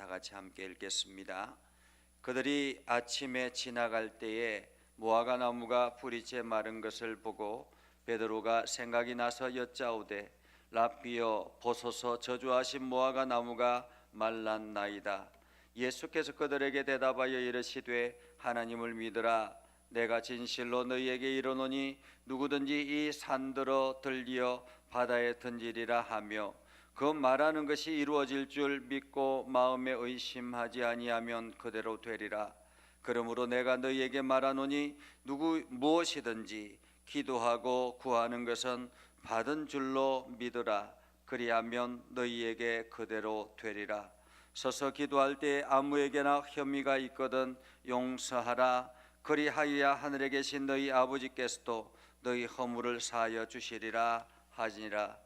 같이 함께 읽겠습니다. 그들이 아침에 지나갈 때에 무화과 나무가 뿌리째 마른 것을 보고 베드로가 생각이 나서 여짜오되 랍비여 보소서 저주하신 무화과 나무가 말랐나이다. 예수께서 그들에게 대답하여 이르시되 하나님을 믿으라. 내가 진실로 너희에게 이르노니 누구든지 이 산들어 들리어 바다에 던지리라 하며 그 말하는 것이 이루어질 줄 믿고 마음에 의심하지 아니하면 그대로 되리라. 그러므로 내가 너희에게 말하노니 무엇이든지 기도하고 구하는 것은 받은 줄로 믿으라. 그리하면 너희에게 그대로 되리라. 서서 기도할 때 아무에게나 혐의가 있거든 용서하라. 그리하여야 하늘에 계신 너희 아버지께서도 너희 허물을 사하여 주시리라 하시니라.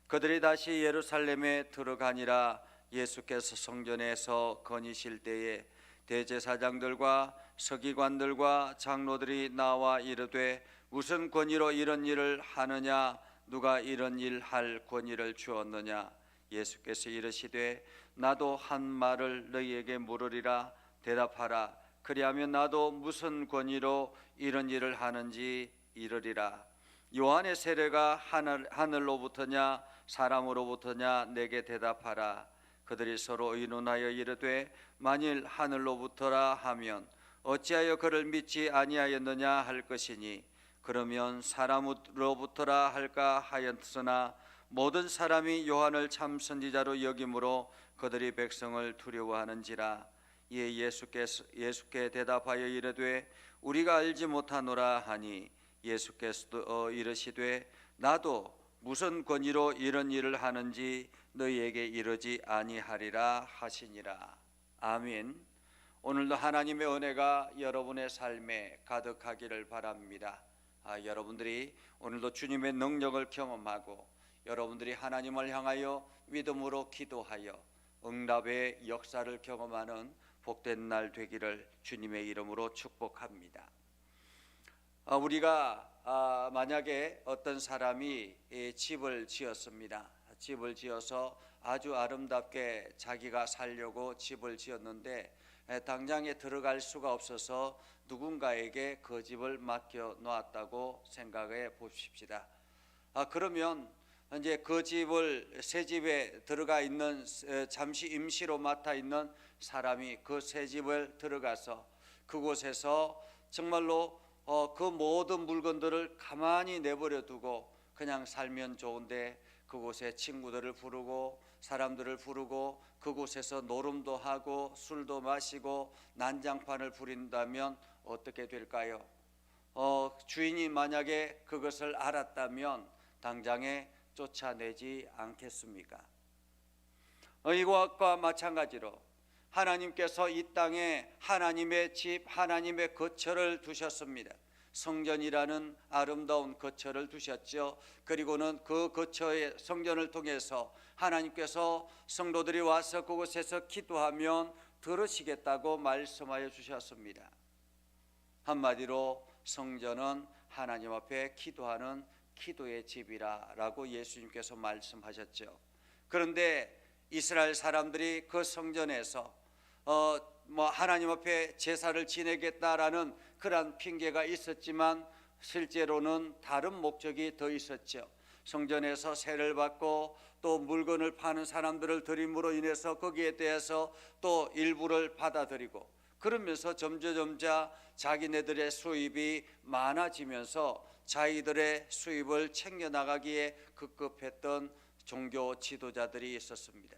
그들이 다시 예루살렘에 들어가니라. 예수께서 성전에서 거니실 때에 대제사장들과 서기관들과 장로들이 나와 이르되 무슨 권위로 이런 일을 하느냐? 누가 이런 일 할 권위를 주었느냐? 예수께서 이르시되 나도 한 말을 너희에게 물으리라. 대답하라. 그리하면 나도 무슨 권위로 이런 일을 하는지 이르리라. 요한의 세례가 하늘로부터냐 사람으로부터냐? 내게 대답하라. 그들이 서로 의논하여 이르되 만일 하늘로부터라 하면 어찌하여 그를 믿지 아니하였느냐 할 것이니 그러면 사람으로부터라 할까 하였으나 모든 사람이 요한을 참 선지자로 여김으로 그들이 백성을 두려워하는지라. 이에 예수께 대답하여 이르되 우리가 알지 못하노라 하니 예수께서도 이르시되 나도 무슨 권위로 이런 일을 하는지 너희에게 이르지 아니하리라 하시니라. 아멘. 오늘도 하나님의 은혜가 여러분의 삶에 가득하기를 바랍니다. 여러분들이 오늘도 주님의 능력을 경험하고 여러분들이 하나님을 향하여 믿음으로 기도하여 응답의 역사를 경험하는 복된 날 되기를 주님의 이름으로 축복합니다. 우리가 만약에 어떤 사람이 집을 지었습니다. 집을 지어서 아주 아름답게 자기가 살려고 집을 지었는데 당장에 들어갈 수가 없어서 누군가에게 그 집을 맡겨 놓았다고 생각해 보십시다. 그러면 이제 그 집을 새 집에 들어가 있는 잠시 임시로 맡아 있는 사람이 그 새 집을 들어가서 그곳에서 정말로 그 모든 물건들을 가만히 내버려 두고 그냥 살면 좋은데 그곳에 친구들을 부르고 사람들을 부르고 그곳에서 노름도 하고 술도 마시고 난장판을 부린다면 어떻게 될까요? 주인이 만약에 그것을 알았다면 당장에 쫓아내지 않겠습니까? 이것과 마찬가지로 하나님께서 이 땅에 하나님의 집, 하나님의 거처를 두셨습니다. 성전이라는 아름다운 거처를 두셨죠. 그리고는 그 거처의 성전을 통해서 하나님께서 성도들이 와서 그곳에서 기도하면 들으시겠다고 말씀하여 주셨습니다. 한마디로 성전은 하나님 앞에 기도하는 기도의 집이라고 예수님께서 말씀하셨죠. 그런데 이스라엘 사람들이 그 성전에서 하나님 앞에 제사를 지내겠다라는 그러한 핑계가 있었지만 실제로는 다른 목적이 더 있었죠. 성전에서 세를 받고 또 물건을 파는 사람들을 들임으로 인해서 거기에 대해서 또 일부를 받아들이고 그러면서 점점 자기네들의 수입이 많아지면서 자기들의 수입을 챙겨나가기에 급급했던 종교 지도자들이 있었습니다.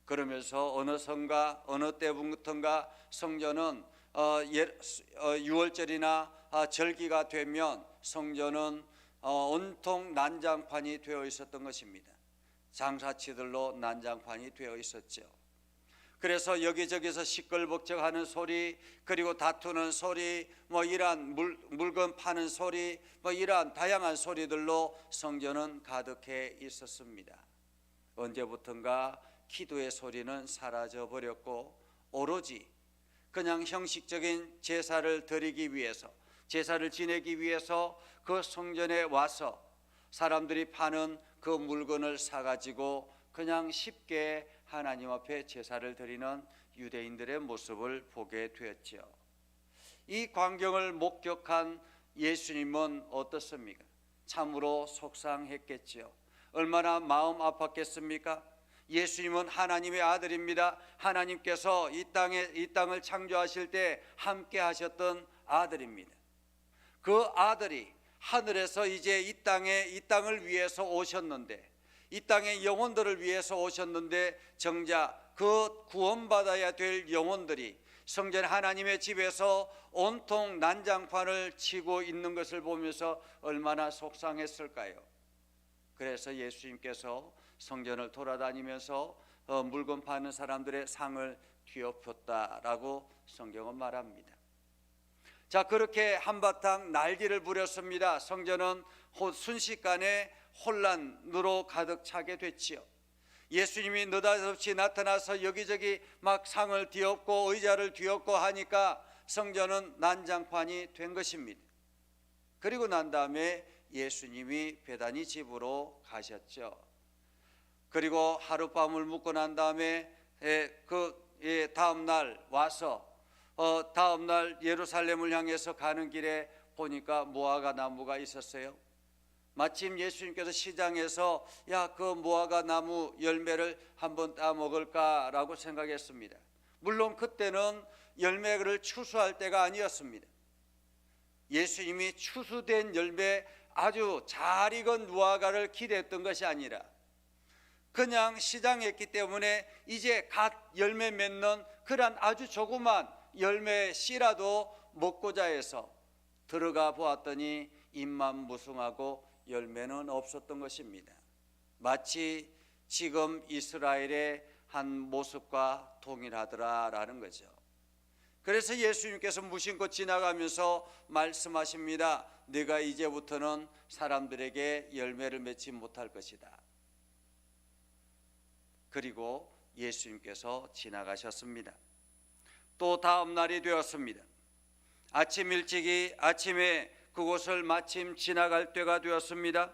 그러면서 어느 성가 어느 때부터인가 성전은 6월절이나 절기가 되면 성전은 온통 난장판이 되어 있었던 것입니다. 장사치들로 난장판이 되어 있었죠. 그래서 여기저기서 시끌벅적하는 소리, 그리고 다투는 소리, 이러한 물건 파는 소리, 이러한 다양한 소리들로 성전은 가득해 있었습니다. 언제부턴가 기도의 소리는 사라져 버렸고 오로지 그냥 형식적인 제사를 드리기 위해서, 제사를 지내기 위해서 그 성전에 와서 사람들이 파는 그 물건을 사가지고 그냥 쉽게 하나님 앞에 제사를 드리는 유대인들의 모습을 보게 되었죠. 이 광경을 목격한 예수님은 어떻습니까? 참으로 속상했겠지요. 얼마나 마음 아팠겠습니까? 예수님은 하나님의 아들입니다. 하나님께서 이 땅을 창조하실 때 함께 하셨던 아들입니다. 그 아들이 하늘에서 이제 이 땅을 위해서 오셨는데, 이 땅의 영혼들을 위해서 오셨는데, 정작 그 구원받아야 될 영혼들이 성전 하나님의 집에서 온통 난장판을 치고 있는 것을 보면서 얼마나 속상했을까요? 그래서 예수님께서 성전을 돌아다니면서 물건 파는 사람들의 상을 뒤엎었다라고 성경은 말합니다. 자, 그렇게 한바탕 난리를 부렸습니다. 성전은 순식간에 혼란으로 가득 차게 됐지요. 예수님이 느닷없이 나타나서 여기저기 막 상을 뒤엎고 의자를 뒤엎고 하니까 성전은 난장판이 된 것입니다. 그리고 난 다음에 예수님이 베다니 집으로 가셨죠. 그리고 하룻밤을 묵고 난 다음에 다음 날 와서 다음 날 예루살렘을 향해서 가는 길에 보니까 무화과 나무가 있었어요. 마침 예수님께서 시장에서 그 무화과 나무 열매를 한번 따 먹을까라고 생각했습니다. 물론 그때는 열매를 추수할 때가 아니었습니다. 예수님이 추수된 열매, 아주 잘 익은 무화과를 기대했던 것이 아니라 그냥 시장에 있기 때문에 이제 갓 열매 맺는 그런 아주 조그만 열매 씨라도 먹고자 해서 들어가 보았더니 잎만 무성하고 열매는 없었던 것입니다. 마치 지금 이스라엘의 한 모습과 동일하더라라는 거죠. 그래서 예수님께서 무심코 지나가면서 말씀하십니다. 네가 이제부터는 사람들에게 열매를 맺지 못할 것이다. 그리고 예수님께서 지나가셨습니다. 또 다음 날이 되었습니다. 아침 일찍이 아침에 그곳을 마침 지나갈 때가 되었습니다.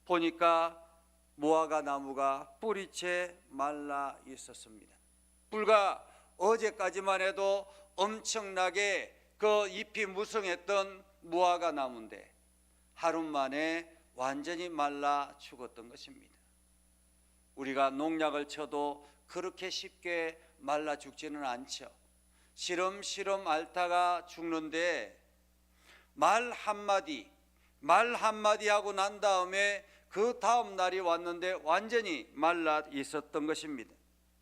보니까 무화과 나무가 뿌리채 말라 있었습니다. 불과 어제까지만 해도 엄청나게 그 잎이 무성했던 무화과 나무인데 하루 만에 완전히 말라 죽었던 것입니다. 우리가 농약을 쳐도 그렇게 쉽게 말라 죽지는 않죠. 시름시름 앓다가 죽는데 말 한마디 하고 난 다음에 그 다음 날이 왔는데 완전히 말라 있었던 것입니다.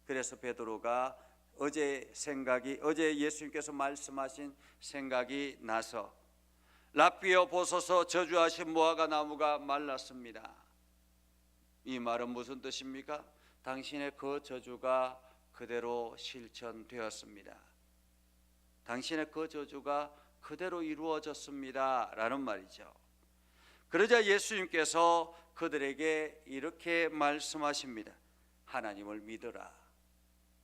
그래서 베드로가 어제 예수님께서 말씀하신 생각이 나서 랍비여 보소서, 저주하신 무화과 나무가 말랐습니다. 이 말은 무슨 뜻입니까? 당신의 그 저주가 그대로 실천되었습니다. 당신의 그 저주가 그대로 이루어졌습니다 라는 말이죠. 그러자 예수님께서 그들에게 이렇게 말씀하십니다. 하나님을 믿으라.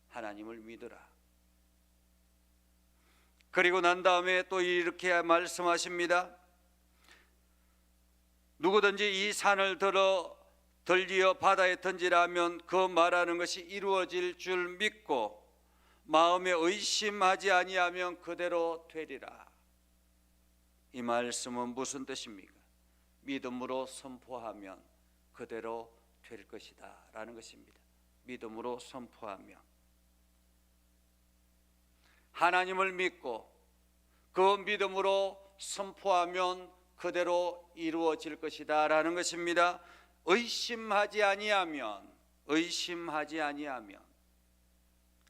하나님을 믿으라. 그리고 난 다음에 또 이렇게 말씀하십니다. 누구든지 이 산을 들리어 바다에 던지라면 그 말하는 것이 이루어질 줄 믿고 마음에 의심하지 아니하면 그대로 되리라. 이 말씀은 무슨 뜻입니까? 믿음으로 선포하면 그대로 될 것이다 라는 것입니다. 믿음으로 선포하면, 하나님을 믿고 그 믿음으로 선포하면 그대로 이루어질 것이다 라는 것입니다. 의심하지 아니하면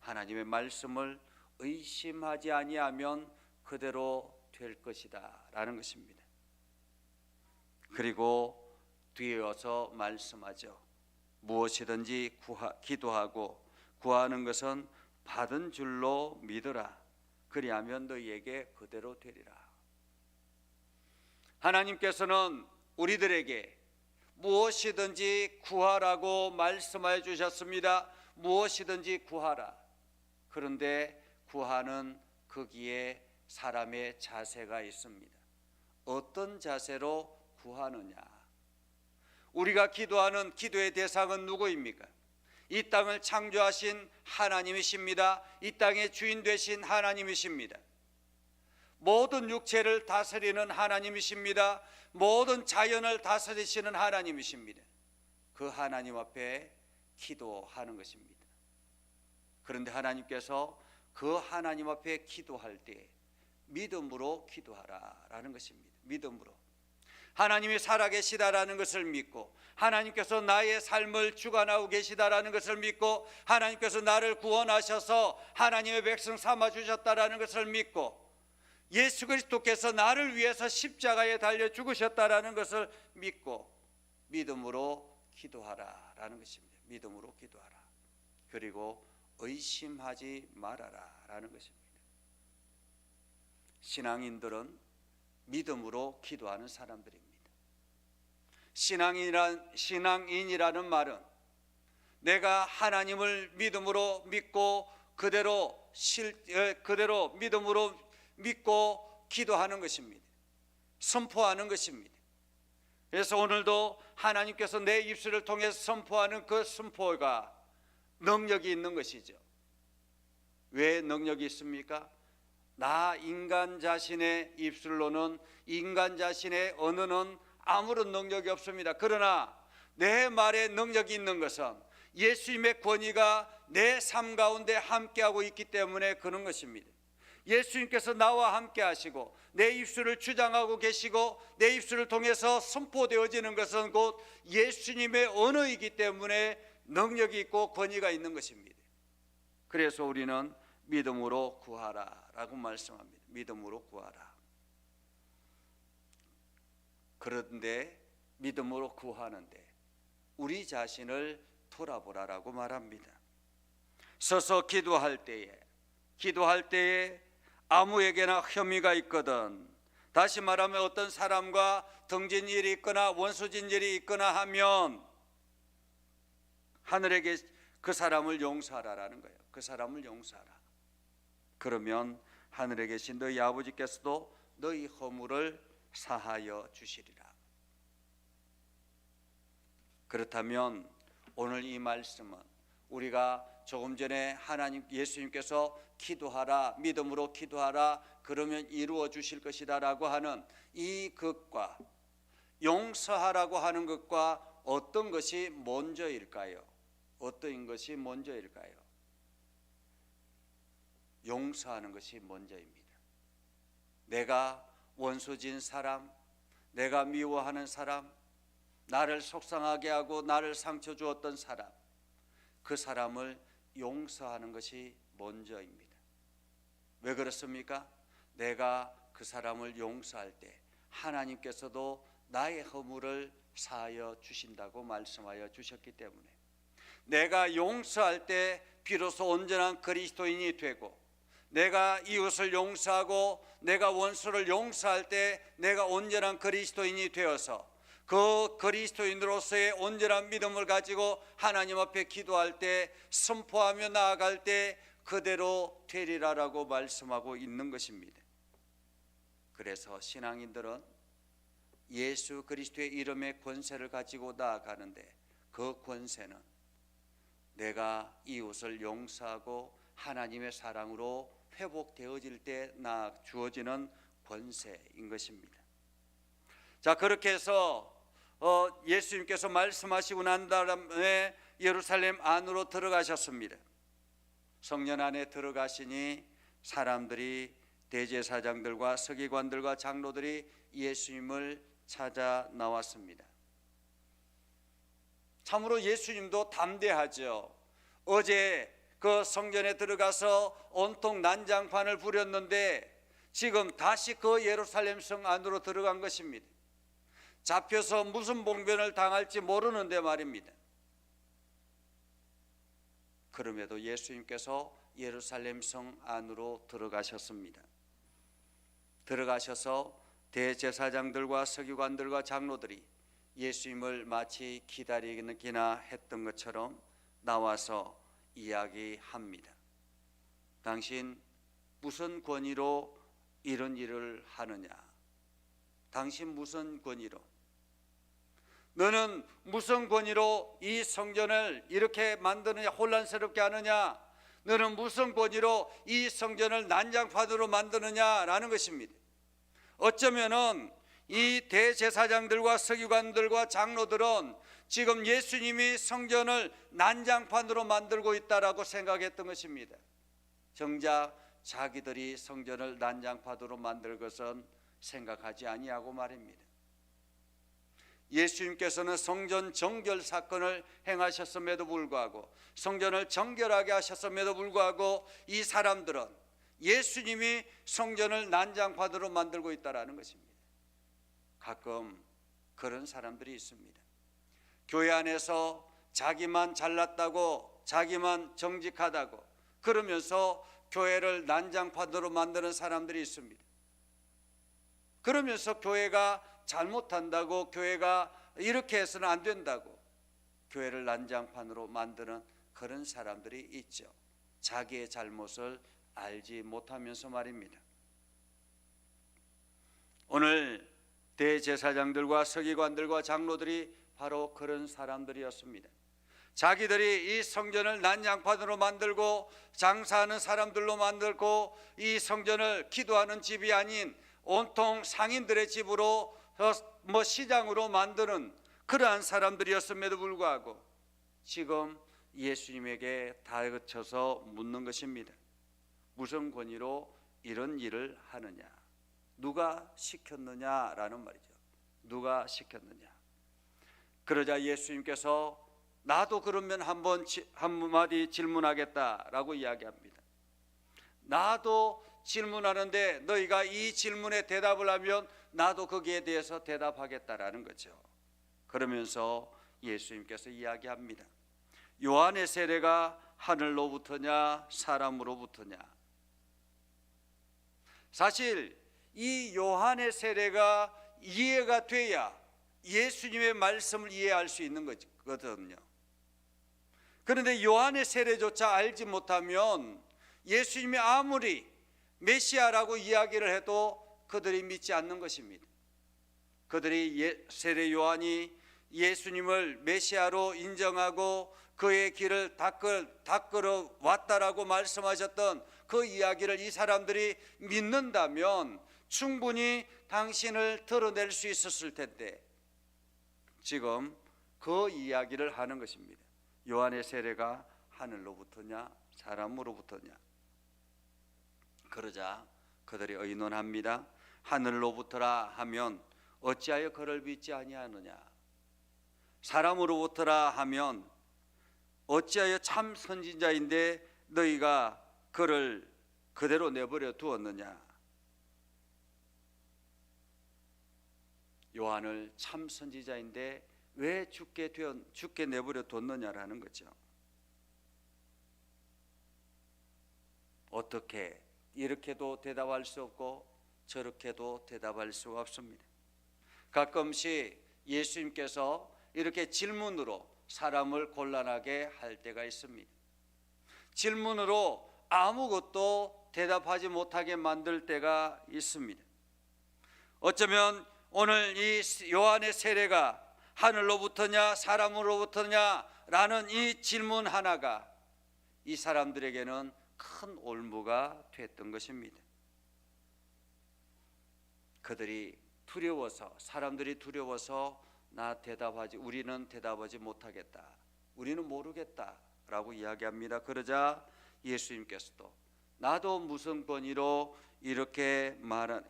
하나님의 말씀을 의심하지 아니하면 그대로 될 것이다 라는 것입니다. 그리고 뒤이어서 말씀하죠. 무엇이든지 기도하고 구하는 것은 받은 줄로 믿으라. 그리하면 너희에게 그대로 되리라. 하나님께서는 우리들에게 무엇이든지 구하라고 말씀해 주셨습니다. 무엇이든지 구하라. 그런데 구하는 거기에 사람의 자세가 있습니다. 어떤 자세로 구하느냐? 우리가 기도하는 기도의 대상은 누구입니까? 이 땅을 창조하신 하나님이십니다. 이 땅의 주인 되신 하나님이십니다. 모든 육체를 다스리는 하나님이십니다. 모든 자연을 다스리시는 하나님이십니다. 그 하나님 앞에 기도하는 것입니다. 그런데 하나님께서 그 하나님 앞에 기도할 때 믿음으로 기도하라라는 것입니다. 믿음으로. 하나님이 살아계시다라는 것을 믿고, 하나님께서 나의 삶을 주관하고 계시다라는 것을 믿고, 하나님께서 나를 구원하셔서 하나님의 백성 삼아 주셨다라는 것을 믿고, 예수 그리스도께서 나를 위해서 십자가에 달려 죽으셨다라는 것을 믿고 믿음으로 기도하라라는 것입니다. 믿음으로 기도하라. 그리고 의심하지 말아라라는 것입니다. 신앙인들은 믿음으로 기도하는 사람들입니다. 신앙인이라는 말은 내가 하나님을 믿음으로 믿고 그대로 믿음으로 믿고 기도하는 것입니다. 선포하는 것입니다. 그래서 오늘도 하나님께서 내 입술을 통해서 선포하는 그 선포가 능력이 있는 것이죠. 왜 능력이 있습니까? 나 인간 자신의 입술로는, 인간 자신의 언어는 아무런 능력이 없습니다. 그러나 내 말에 능력이 있는 것은 예수님의 권위가 내 삶 가운데 함께하고 있기 때문에 그런 것입니다. 예수님께서 나와 함께 하시고 내 입술을 주장하고 계시고 내 입술을 통해서 선포되어지는 것은 곧 예수님의 언어이기 때문에 능력이 있고 권위가 있는 것입니다. 그래서 우리는 믿음으로 구하라라고 말씀합니다. 믿음으로 구하라. 그런데 믿음으로 구하는데 우리 자신을 돌아보라라고 말합니다. 서서 기도할 때에 아무에게나 혐의가 있거든, 다시 말하면 어떤 사람과 등진 일이 있거나 원수진 일이 있거나 하면 하늘에게 그 사람을 용서하라라는 거예요. 그 사람을 용서하라. 그러면 하늘에 계신 너희 아버지께서도 너희 허물을 사하여 주시리라. 그렇다면 오늘 이 말씀은 우리가 조금 전에 하나님 예수님께서 기도하라, 믿음으로 기도하라, 그러면 이루어 주실 것이다 라고 하는 이 것과 용서하라고 하는 것과 어떤 것이 먼저일까요? 어떤 것이 먼저일까요? 용서하는 것이 먼저입니다. 내가 원수진 사람, 내가 미워하는 사람, 나를 속상하게 하고 나를 상처 주었던 사람, 그 사람을 용서하는 것이 먼저입니다. 왜 그렇습니까? 내가 그 사람을 용서할 때 하나님께서도 나의 허물을 사하여 주신다고 말씀하여 주셨기 때문에, 내가 용서할 때 비로소 온전한 그리스도인이 되고, 내가 이웃을 용서하고 내가 원수를 용서할 때 내가 온전한 그리스도인이 되어서 그 그리스도인으로서의 온전한 믿음을 가지고 하나님 앞에 기도할 때, 선포하며 나아갈 때 그대로 되리라라고 말씀하고 있는 것입니다. 그래서 신앙인들은 예수 그리스도의 이름의 권세를 가지고 나아가는데, 그 권세는 내가 이웃을 용서하고 하나님의 사랑으로 회복되어질 때 주어지는 권세인 것입니다. 자, 그렇게 해서 예수님께서 말씀하시고 난 다음에 예루살렘 안으로 들어가셨습니다. 성전 안에 들어가시니 사람들이, 대제사장들과 서기관들과 장로들이 예수님을 찾아 나왔습니다. 참으로 예수님도 담대하죠. 어제 그 성전에 들어가서 온통 난장판을 부렸는데 지금 다시 그 예루살렘 성 안으로 들어간 것입니다. 잡혀서 무슨 봉변을 당할지 모르는데 말입니다. 그럼에도 예수님께서 예루살렘 성 안으로 들어가셨습니다. 들어가셔서 대제사장들과 서기관들과 장로들이 예수님을 마치 기다리기나 했던 것처럼 나와서 이야기합니다. 당신 무슨 권위로 이런 일을 하느냐? 당신 무슨 권위로? 너는 무슨 권위로 이 성전을 이렇게 만드느냐, 혼란스럽게 하느냐, 너는 무슨 권위로 이 성전을 난장판으로 만드느냐라는 것입니다. 어쩌면은 이 대제사장들과 서기관들과 장로들은 지금 예수님이 성전을 난장판으로 만들고 있다라고 생각했던 것입니다. 정작 자기들이 성전을 난장판으로 만들 것은 생각하지 아니하고 말입니다. 예수님께서는 성전 정결 사건을 행하셨음에도 불구하고, 성전을 정결하게 하셨음에도 불구하고 이 사람들은 예수님이 성전을 난장판으로 만들고 있다는 것입니다. 가끔 그런 사람들이 있습니다. 교회 안에서 자기만 잘났다고, 자기만 정직하다고 그러면서 교회를 난장판으로 만드는 사람들이 있습니다. 그러면서 교회가 잘못한다고, 교회가 이렇게 해서는 안 된다고 교회를 난장판으로 만드는 그런 사람들이 있죠. 자기의 잘못을 알지 못하면서 말입니다. 오늘 대제사장들과 서기관들과 장로들이 바로 그런 사람들이었습니다. 자기들이 이 성전을 난장판으로 만들고 장사하는 사람들로 만들고 이 성전을 기도하는 집이 아닌 온통 상인들의 집으로 시장으로 만드는 그러한 사람들이었음에도 불구하고 지금 예수님에게 다그쳐서 묻는 것입니다. 무슨 권위로 이런 일을 하느냐? 누가 시켰느냐라는 말이죠. 누가 시켰느냐? 그러자 예수님께서 나도 그러면 한마디 질문하겠다라고 이야기합니다. 나도 질문하는데 너희가 이 질문에 대답을 하면 나도 거기에 대해서 대답하겠다라는 거죠. 그러면서 예수님께서 이야기합니다. 요한의 세례가 하늘로부터냐 사람으로부터냐? 사실 이 요한의 세례가 이해가 돼야 예수님의 말씀을 이해할 수 있는 거거든요. 그런데 요한의 세례조차 알지 못하면 예수님이 아무리 메시아라고 이야기를 해도 그들이 믿지 않는 것입니다. 그들이 세례 요한이 예수님을 메시아로 인정하고 그의 길을 닦으러 왔다라고 말씀하셨던 그 이야기를 이 사람들이 믿는다면 충분히 당신을 드러낼 수 있었을 텐데 지금 그 이야기를 하는 것입니다. 요한의 세례가 하늘로부터냐 사람으로부터냐? 그러자 그들이 의논합니다. 하늘로부터라 하면 어찌하여 그를 믿지 아니하느냐? 사람으로부터라 하면 어찌하여 참 선지자인데 너희가 그를 그대로 내버려 두었느냐? 요한을 참 선지자인데 왜 죽게 내버려 뒀느냐라는 거죠. 어떻게 이렇게도 대답할 수 없고 저렇게도 대답할 수가 없습니다. 가끔씩 예수님께서 이렇게 질문으로 사람을 곤란하게 할 때가 있습니다. 질문으로 아무것도 대답하지 못하게 만들 때가 있습니다. 어쩌면 오늘 이 요한의 세례가 하늘로부터냐 사람으로부터냐라는 이 질문 하나가 이 사람들에게는 큰 올무가 됐던 것입니다. 그들이 두려워서, 사람들이 두려워서 우리는 대답하지 못하겠다, 우리는 모르겠다라고 이야기합니다. 그러자 예수님께서도 나도 무슨 권위로 이렇게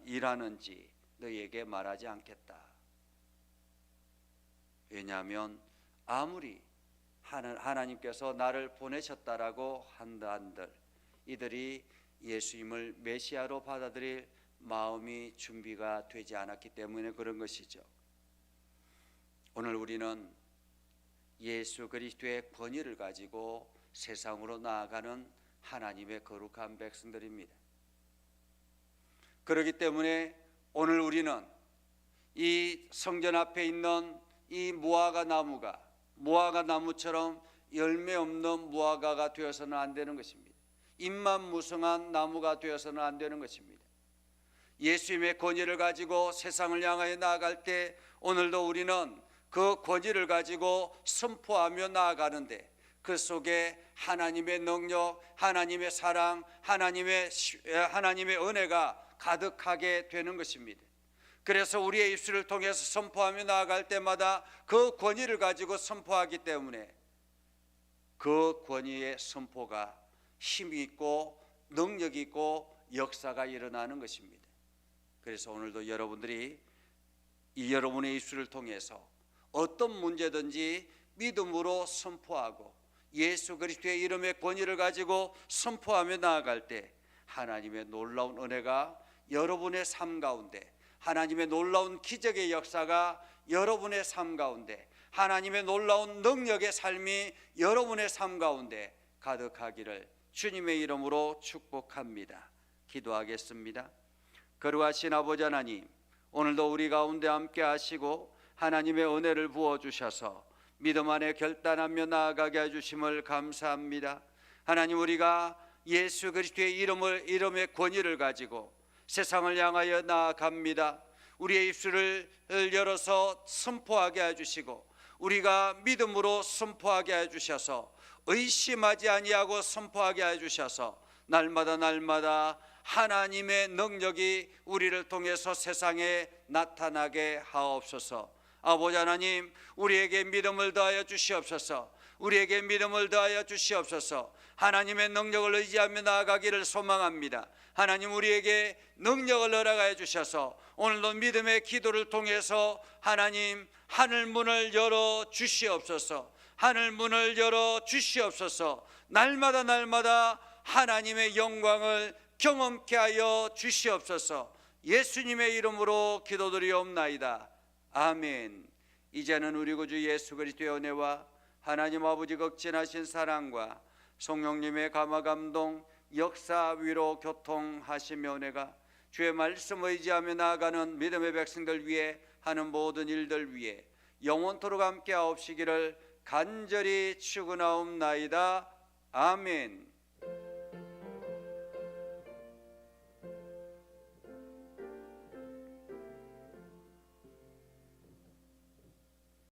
일하는지 너희에게 말하지 않겠다. 왜냐하면 아무리 하나님께서 나를 보내셨다라고 한들 이들이 예수님을 메시아로 받아들일 마음이 준비가 되지 않았기 때문에 그런 것이죠. 오늘 우리는 예수 그리스도의 권위를 가지고 세상으로 나아가는 하나님의 거룩한 백성들입니다. 그렇기 때문에 오늘 우리는 이 성전 앞에 있는 이 무화과 나무처럼 열매 없는 무화과가 되어서는 안 되는 것입니다. 잎만 무성한 나무가 되어서는 안 되는 것입니다. 예수님의 권위를 가지고 세상을 향하여 나아갈 때 오늘도 우리는 그 권위를 가지고 선포하며 나아가는데 그 속에 하나님의 능력, 하나님의 사랑, 하나님의 은혜가 가득하게 되는 것입니다. 그래서 우리의 입술을 통해서 선포하며 나아갈 때마다 그 권위를 가지고 선포하기 때문에 그 권위의 선포가 힘이 있고 능력이 있고 역사가 일어나는 것입니다. 그래서 오늘도 여러분들이 이 여러분의 입술을 통해서 어떤 문제든지 믿음으로 선포하고 예수 그리스도의 이름의 권위를 가지고 선포하며 나아갈 때 하나님의 놀라운 은혜가 여러분의 삶 가운데, 하나님의 놀라운 기적의 역사가 여러분의 삶 가운데, 하나님의 놀라운 능력의 삶이 여러분의 삶 가운데 가득하기를 주님의 이름으로 축복합니다. 기도하겠습니다. 거룩하신 아버지 하나님, 오늘도 우리 가운데 함께 하시고 하나님의 은혜를 부어주셔서 믿음 안에 결단하며 나아가게 해주심을 감사합니다. 하나님, 우리가 예수 그리스도의 이름의 권위를 가지고 세상을 향하여 나아갑니다. 우리의 입술을 열어서 선포하게 해주시고 우리가 믿음으로 선포하게 해주셔서 의심하지 아니하고 선포하게 해주셔서 날마다 하나님의 능력이 우리를 통해서 세상에 나타나게 하옵소서. 아버지 하나님, 우리에게 믿음을 더하여 주시옵소서. 우리에게 믿음을 더하여 주시옵소서. 하나님의 능력을 의지하며 나아가기를 소망합니다. 하나님, 우리에게 능력을 허락하여 주셔서 오늘도 믿음의 기도를 통해서 하나님 하늘 문을 열어 주시옵소서. 하늘 문을 열어 주시옵소서. 날마다 하나님의 영광을 경험케 하여 주시옵소서. 예수님의 이름으로 기도드리옵나이다. 아멘. 이제는 우리 구주 예수 그리스도의 은혜와 하나님 아버지 극진하신 사랑과 성령님의 감화 감동 역사 위로 교통하시며 은혜가 주의 말씀 의지하며 나아가는 믿음의 백성들 위해 하는 모든 일들 위해 영원토록 함께 하옵시기를 간절히 축원하옵나이다. 아멘.